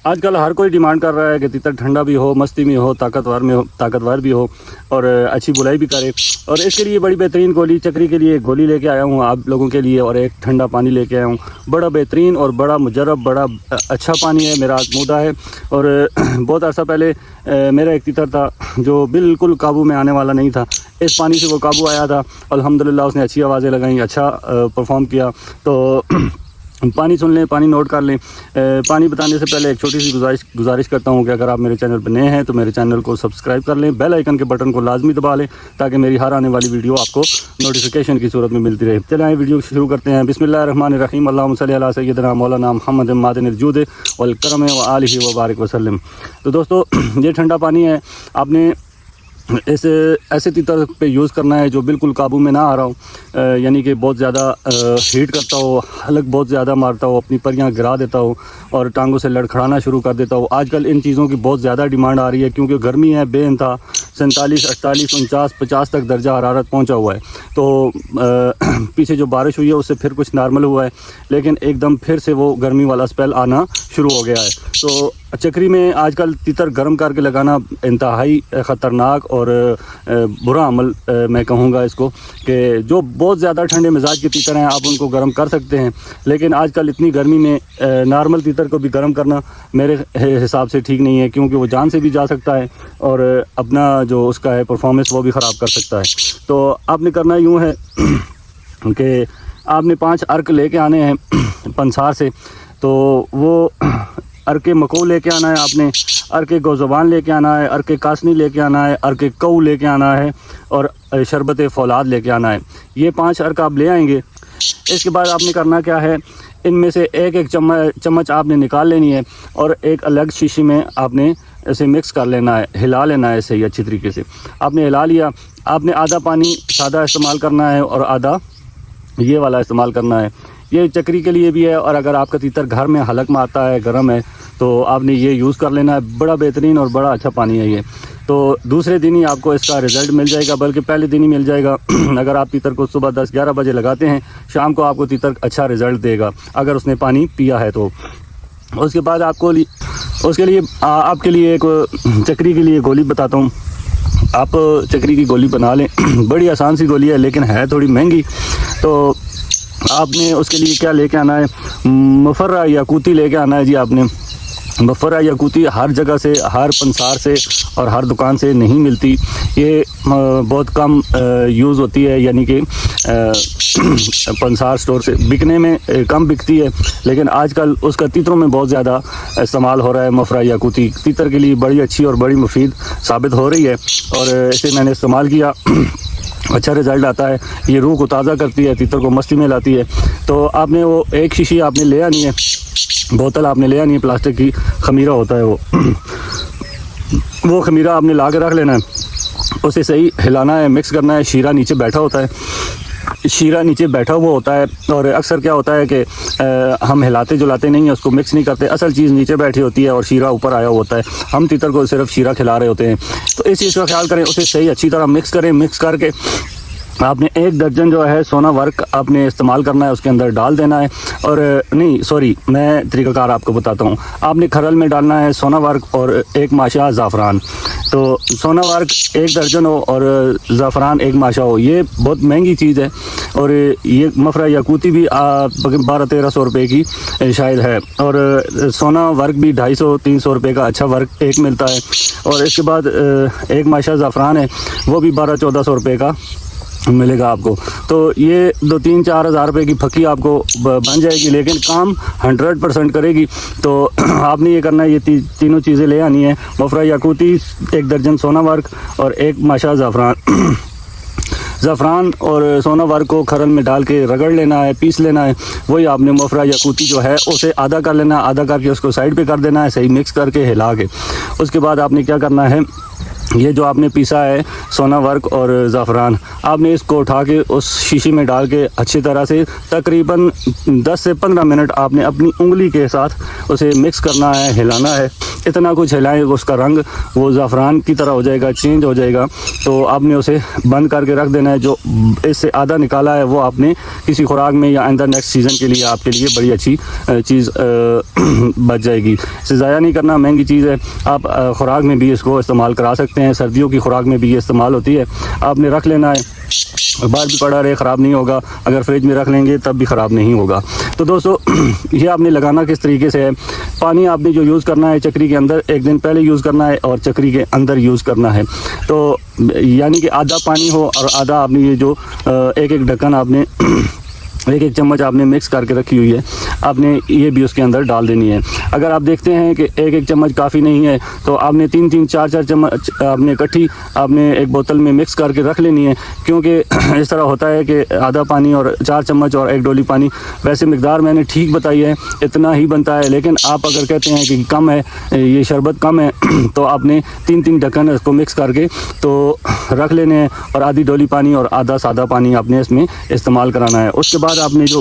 आजकल हर कोई डिमांड कर रहा है कि तीतर ठंडा भी हो, मस्ती में हो, ताकतवर भी हो और अच्छी बुलाई भी करे। और इसके लिए बड़ी बेहतरीन गोली, चक्री के लिए गोली लेके आया हूँ आप लोगों के लिए, और एक ठंडा पानी लेके आया हूँ। बड़ा बेहतरीन और बड़ा मुजर्रब, बड़ा अच्छा पानी है, मेरा आजमूदा है। और बहुत अर्सा पहले मेरा एक तीतर था जो बिल्कुल काबू में आने वाला नहीं था, इस पानी से वो काबू आया था। अल्हम्दुलिल्लाह उसने अच्छी आवाज़ें लगाई, अच्छा परफॉर्म किया। तो पानी सुन लें, पानी नोट कर लें। पानी बताने से पहले एक छोटी सी गुजारिश करता हूं कि अगर आप मेरे चैनल पर नए हैं तो मेरे चैनल को सब्सक्राइब कर लें, बेल आइकन के बटन को लाजमी दबा लें ताकि मेरी हर आने वाली वीडियो आपको नोटिफिकेशन की सूरत में मिलती रहे। चलें आइए वीडियो शुरू करते हैं। बिस्मिल्लाहिर्रहमानिर्रहीम। अल्लाहुम्मा सल्ली अला सय्यिदिना मौलाना मुहम्मद मादिनिल जूद वल करम व आलिहि व बारिक वसल्लम। तो दोस्तों, ये ठंडा पानी है, आपने इस ऐसे तीतर पे यूज़ करना है जो बिल्कुल काबू में ना आ रहा हो, यानी कि बहुत ज़्यादा हीट करता हो, हलक बहुत ज़्यादा मारता हो, अपनी परियां गिरा देता हो और टांगों से लड़खड़ाना शुरू कर देता हो। आजकल इन चीज़ों की बहुत ज़्यादा डिमांड आ रही है क्योंकि गर्मी है बेइंतहा, 47, 48, 49, 50 तक दर्जा हरारत पहुंचा हुआ है। तो पीछे जो बारिश हुई है उससे फिर कुछ नॉर्मल हुआ है, लेकिन एकदम फिर से वो गर्मी वाला स्पेल आना शुरू हो गया है। तो चक्री में आजकल तीतर गर्म करके लगाना इंतहाई ख़तरनाक और बुरा अमल मैं कहूँगा इसको, कि जो बहुत ज़्यादा ठंडे मिजाज के तीतर हैं आप उनको गर्म कर सकते हैं, लेकिन आजकल इतनी गर्मी में नॉर्मल तीतर को भी गर्म करना मेरे हिसाब से ठीक नहीं है, क्योंकि वो जान से भी जा सकता है और अपना जो उसका है परफॉर्मेंस वो भी ख़राब कर सकता है। तो आपने करना यूँ है कि आपने 5 अर्क लेके आने हैं पंसार से। तो वो अर्के मको लेके आना है आपने, अर्के गोज़बान लेके आना है, अर्के कासनी लेके आना है, अर्के कऊ लेके आना है और शरबत फौलाद लेके आना है। ये 5 अर्क आप ले आएंगे। इसके बाद आपने करना क्या है, इनमें से एक एक चम्मच आपने निकाल लेनी है और एक अलग शीशी में आपने इसे मिक्स कर लेना है, हिला लेना है सही अच्छी तरीके से। आपने हिला लिया, आपने आधा पानी सादा इस्तेमाल करना है और आधा ये वाला इस्तेमाल करना है। ये चक्री के लिए भी है, और अगर आपका तीतर घर में हलक में आता है, गर्म है, तो आपने ये यूज़ कर लेना है। बड़ा बेहतरीन और बड़ा अच्छा पानी है ये। तो दूसरे दिन ही आपको इसका रिज़ल्ट मिल जाएगा, बल्कि पहले दिन ही मिल जाएगा। अगर आप तीतर को सुबह 10-11 बजे लगाते हैं, शाम को आपको तीतर अच्छा रिज़ल्ट देगा अगर उसने पानी पिया है तो। उसके बाद उसके लिए आपके लिए एक चक्री के लिए गोली बताता हूँ। आप चक्री की गोली बना लें। बड़ी आसान सी गोली है लेकिन है थोड़ी महंगी। तो आपने उसके लिए क्या लेके आना है, मफर्रा याकूती लेके आना है जी। आपने मफर्रा याकूती हर जगह से, हर पंसार से और हर दुकान से नहीं मिलती, ये बहुत कम यूज़ होती है, यानी कि पंसार स्टोर से बिकने में कम बिकती है, लेकिन आजकल उसका तीतरों में बहुत ज़्यादा इस्तेमाल हो रहा है। मफर्रा याकूती तीतर के लिए बड़ी अच्छी और बड़ी मुफीद साबित हो रही है और इसे मैंने इस्तेमाल किया, अच्छा रिज़ल्ट आता है। ये रूह को ताज़ा करती है, तीतर को मस्ती में लाती है। तो आपने वो एक शीशी आपने ले आनी है, बोतल आपने ले आनी है, प्लास्टिक की खमीरा होता है वो खमीरा आपने ला के रख लेना है, उसे सही हिलाना है, मिक्स करना है। शीरा नीचे बैठा होता है, शीरा नीचे बैठा हुआ होता है, और अक्सर क्या होता है कि हम हिलाते जुलाते नहीं हैं, उसको मिक्स नहीं करते। असल चीज़ नीचे बैठी होती है और शीरा ऊपर आया होता है, हम तीतर को सिर्फ शीरा खिला रहे होते हैं। तो इस चीज़ का ख्याल करें, उसे सही अच्छी तरह मिक्स करें। मिक्स करके आपने 1 दर्जन जो है सोना वर्क आपने इस्तेमाल करना है, उसके अंदर डाल देना है। और नहीं सॉरी, मैं तरीक़ाकार आपको बताता हूँ। आपने खरल में डालना है सोना वर्क और 1 माशा ज़ाफ़रान। तो सोना वर्क 1 दर्जन हो और ज़ाफ़रान 1 माशा हो, ये बहुत महंगी चीज़ है। और ये मफरा याकूती भी 1200-1300 रुपये की शायद है, और सोना वर्क भी 250-300 रुपये का अच्छा वर्क एक मिलता है। और इसके बाद 1 माशा ज़ाफ़रान है, वो भी 1200-1400 रुपये का मिलेगा आपको। तो ये 2-3-4 हज़ार रुपये की फकी आपको बन जाएगी, लेकिन काम 100% करेगी। तो आपने ये करना है, ये तीनों चीज़ें ले आनी है, मफरा याकूती, 1 दर्जन सोना वर्क और 1 माशा ज़ाफ़रान। ज़ाफ़रान और सोना वर्क को खरल में डाल के रगड़ लेना है, पीस लेना है। वही आपने मफरा याकूती जो है उसे आधा कर लेना है, आधा करके उसको साइड पे कर देना है, सही मिक्स करके हिला के। उसके बाद आपने क्या करना है, ये जो आपने पीसा है सोना वर्क और ज़ाफ़रान, आपने इसको उठा के उस शीशी में डाल के अच्छी तरह से तकरीबन 10 से 15 मिनट आपने अपनी उंगली के साथ उसे मिक्स करना है, हिलाना है। इतना कुछ हिलाएं उसका रंग वो ज़ाफ़रान की तरह हो जाएगा, चेंज हो जाएगा। तो आपने उसे बंद करके रख देना है। जो इससे आधा निकाला है वो आपने किसी खुराक में या अंदर नेक्स्ट सीज़न के लिए आपके लिए बड़ी अच्छी चीज़ बच जाएगी। इसे ज़ाया नहीं करना, महंगी चीज़ है। आप खुराक में भी इसको इस्तेमाल करा सकते हैं, सर्दियों की खुराक में भी ये इस्तेमाल होती है। आपने रख लेना है, बाहर भी पड़ा रहे, ख़राब नहीं होगा। अगर फ्रिज में रख लेंगे तब भी ख़राब नहीं होगा। तो दोस्तों ये आपने लगाना किस तरीके से है, पानी आपने जो यूज़ करना है चक्री के अंदर एक दिन पहले यूज़ करना है और चक्री के अंदर यूज़ करना है। तो यानी कि आधा पानी हो और आधा आपने ये जो एक एक ढक्कन आपने एक एक चम्मच आपने मिक्स करके रखी हुई है, आपने ये भी उसके अंदर डाल देनी है। अगर आप देखते हैं कि एक एक चम्मच काफ़ी नहीं है तो आपने 3-3 4-4 चम्मच आपने इकट्ठी आपने एक बोतल में मिक्स करके रख लेनी है। क्योंकि इस तरह होता है कि आधा पानी और 4 चम्मच और 1 डोली पानी, वैसे मकदार मैंने ठीक बताई है, इतना ही बनता है। लेकिन आप अगर कहते हैं कि कम है, ये शरबत कम है तो आपने 3-3 ढक्कन इसको मिक्स करके तो रख लेने हैं और आधी डोली पानी और आधा सादा पानी आपने इसमें इस्तेमाल कराना है। उसके बाद आपने जो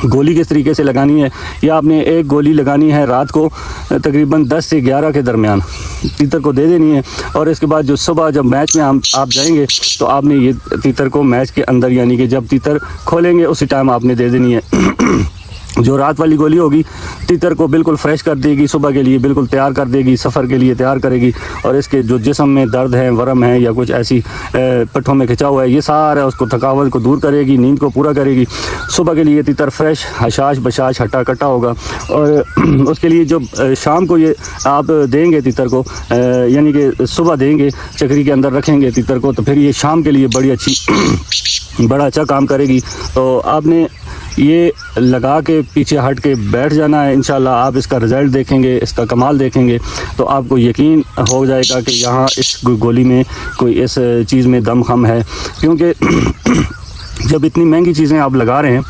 गोली किस तरीके से लगानी है, या आपने एक गोली लगानी है रात को तकरीबन 10 से 11 के दरमियान तीतर को दे देनी है। और इसके बाद जो सुबह जब मैच में आप जाएंगे तो आपने ये तीतर को मैच के अंदर यानी कि जब तीतर खोलेंगे उसी टाइम आपने दे देनी है। जो रात वाली गोली होगी तीतर को बिल्कुल फ्रेश कर देगी, सुबह के लिए बिल्कुल तैयार कर देगी, सफ़र के लिए तैयार करेगी। और इसके जो जिस्म में दर्द है, वरम है या कुछ ऐसी पट्ठों में खिंचा हुआ है, ये सारा उसको थकावट को दूर करेगी, नींद को पूरा करेगी। सुबह के लिए तीतर फ्रेश, हशाश बशाश हटा कटा होगा। और उसके लिए जो शाम को ये आप देंगे तीतर को, यानी कि सुबह देंगे चक्री के अंदर रखेंगे तीतर को, तो फिर ये शाम के लिए बड़ी अच्छी बड़ा अच्छा काम करेगी। तो आपने ये लगा के पीछे हट के बैठ जाना है। इंशाल्लाह आप इसका रिज़ल्ट देखेंगे, इसका कमाल देखेंगे तो आपको यकीन हो जाएगा कि यहाँ इस गोली में कोई इस चीज़ में दम खम है। क्योंकि जब इतनी महंगी चीज़ें आप लगा रहे हैं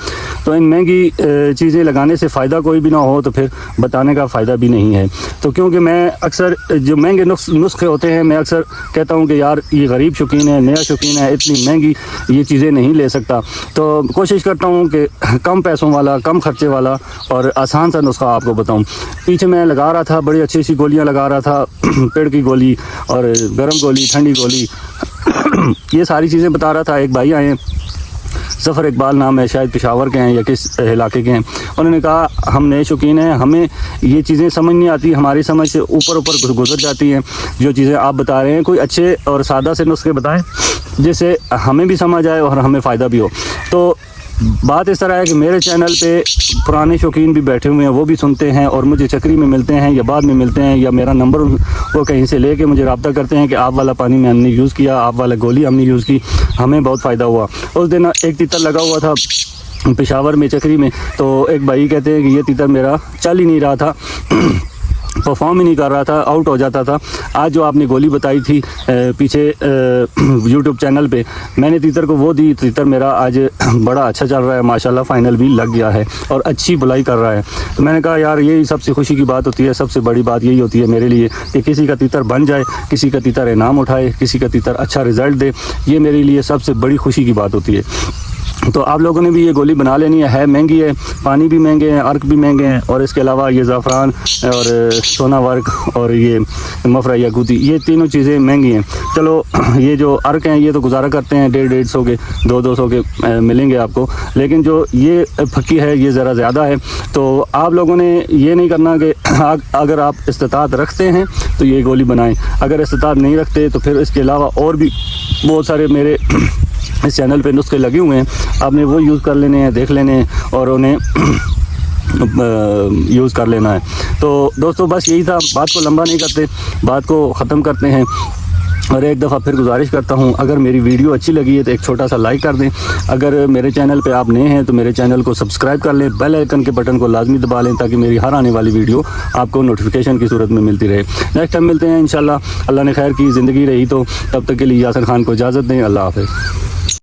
तो इन महंगी चीज़ें लगाने से फ़ायदा कोई भी ना हो तो फिर बताने का फ़ायदा भी नहीं है। तो क्योंकि मैं अक्सर जो महंगे नुस्खे होते हैं, मैं अक्सर कहता हूं कि यार ये गरीब शौकीन है, नया शौकीन है, इतनी महंगी ये चीज़ें नहीं ले सकता। तो कोशिश करता हूं कि कम पैसों वाला, कम खर्चे वाला और आसान सा नुस्खा आपको बताऊं। पीछे मैं लगा रहा था, बड़ी अच्छी अच्छी गोलियाँ लगा रहा था, पेड़ की गोली और गर्म गोली, ठंडी गोली, ये सारी चीज़ें बता रहा था। एक भाई आए हैं, ज़फ़र इकबाल नाम है, शायद पेशावर के हैं या किस इलाके के हैं। उन्होंने कहा हम नए शौकीन हैं, हमें ये चीज़ें समझ नहीं आती, हमारी समझ से ऊपर गुजर जाती हैं। जो चीज़ें आप बता रहे हैं कोई अच्छे और सादा से नुस्खे बताएं जिससे हमें भी समझ आए और हमें फ़ायदा भी हो। तो बात इस तरह है कि मेरे चैनल पे पुराने शौकीन भी बैठे हुए हैं, वो भी सुनते हैं और मुझे चक्री में मिलते हैं या बाद में मिलते हैं या मेरा नंबर वो कहीं से लेके मुझे रब्ता करते हैं कि आप वाला पानी में हमने यूज़ किया, आप वाला गोली हमने यूज़ की, हमें बहुत फ़ायदा हुआ। उस दिन एक तीतर लगा हुआ था पेशावर में चक्री में, तो एक भाई कहते हैं कि ये तीतर मेरा चल ही नहीं रहा था, परफॉर्म ही नहीं कर रहा था, आउट हो जाता था। आज जो आपने गोली बताई थी पीछे यूट्यूब चैनल पे, मैंने तीतर को वो दी, तीतर मेरा आज बड़ा अच्छा चल रहा है माशाल्लाह, फाइनल भी लग गया है और अच्छी बुलाई कर रहा है। तो मैंने कहा यार यही सबसे खुशी की बात होती है, सबसे बड़ी बात यही होती है मेरे लिए कि किसी का तीतर बन जाए, किसी का तीतर इनाम उठाए, किसी का तीतर अच्छा रिज़ल्ट दे, ये मेरे लिए सबसे बड़ी खुशी की बात होती है। तो आप लोगों ने भी ये गोली बना लेनी है महंगी है, पानी भी महंगे हैं, अर्क भी महंगे हैं, और इसके अलावा ये ज़ाफ़रान और सोना वर्क और ये मफरा याकूती, ये तीनों चीज़ें महंगी हैं। चलो ये जो अर्क हैं ये तो गुजारा करते हैं 150-150 के, 200-200 के मिलेंगे आपको, लेकिन जो ये फक्की है ये ज़रा ज़्यादा है। तो आप लोगों ने ये नहीं करना कि अगर आप इस्तिताअत रखते हैं तो ये गोली बनाएं, अगर इस्तिताअत नहीं रखते तो फिर इसके अलावा और भी बहुत सारे मेरे इस चैनल पे नुस्खे लगे हुए हैं, आपने वो यूज़ कर लेने हैं, देख लेने हैं और उन्हें यूज़ कर लेना है। तो दोस्तों बस यही था, बात को लंबा नहीं करते, बात को ख़त्म करते हैं। और एक दफ़ा फिर गुजारिश करता हूँ, अगर मेरी वीडियो अच्छी लगी है तो एक छोटा सा लाइक कर दें। अगर मेरे चैनल पे आप नए हैं तो मेरे चैनल को सब्सक्राइब कर लें, बेल आइकन के बटन को लाजमी दबा लें ताकि मेरी हर आने वाली वीडियो आपको नोटिफिकेशन की सूरत में मिलती रहे। नेक्स्ट टाइम मिलते हैं इंशाल्लाह, अल्लाह ने खैर की ज़िंदगी रही तो, तब तक के लिए यासर खान को इजाज़त दें। अल्लाह हाफ़िज़।